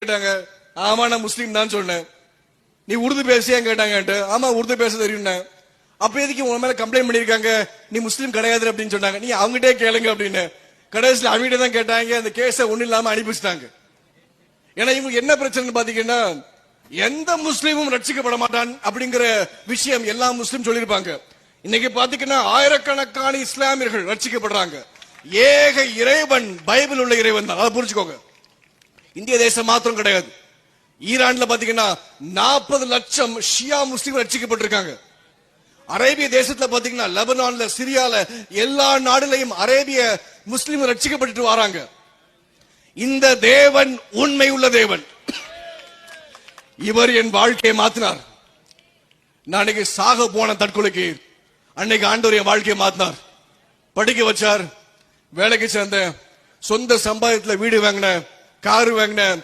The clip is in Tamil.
கேட்டாங்க. ஆமா நான் முஸ்லீம் தான் சொன்னேன். நீ உருது பேசியா கேட்டாங்க. ஆமா உருது பேச தெரியும். அப்ப எதுக்கு உன் மேல கம்ப்ளைண்ட் பண்ணிருக்காங்க, நீ முஸ்லீம் கிடையாது அப்படின்னு சொன்னாங்க. நீ அவங்ககிட்டே கேளுங்க அப்படின்னு கடைசியில் அவங்ககிட்ட தான் கேட்டாங்க. அந்த கேஸ ஒண்ணு இல்லாம அனுப்பிச்சிட்டாங்க. ஏன்னா இவங்களுக்கு என்ன பிரச்சனை பாத்தீங்கன்னா, எந்த முஸ்லீமும் ரட்சிக்கப்பட மாட்டான் அப்படிங்கிற விஷயம் எல்லா முஸ்லீம் சொல்லியிருப்பாங்க. இன்னைக்கு பாத்தீங்கன்னா ஆயிரக்கணக்கான இஸ்லாமியர்கள் ரட்சிக்கப்படுறாங்க. ஏக இறைவன் பைபிள் உள்ள இறைவன் தான், அதை புரிஞ்சுக்கோங்க. இந்திய தேசம் மாத்திரம் கிடையாது. ஈரான்ல பாத்தீங்கன்னா 40 லட்சம் ஷியா முஸ்லீம் ரட்சிக்கப்பட்டிருக்காங்க. அரேபிய தேசத்துல பாத்தீங்கன்னா லெபனான்ல, சிரியால, எல்லா நாடுலையும் அரேபிய முஸ்லீம் ரட்சிக்கப்பட்டு வராங்க. இந்த தேவன் உண்மை உள்ள தேவன். இவர் என் வாழ்க்கையை மாத்தினார். நான் அன்னைக்கு சாக போன தற்கொலைக்கு அன்னைக்கு ஆண்டவர் என் வாழ்க்கையை மாத்தினார். படிக்க வச்சார், வேலைக்கு சேர்ந்தேன், சொந்த சம்பாதித்துல வீடு வாங்கினேன், காரு வாங்கினேன்.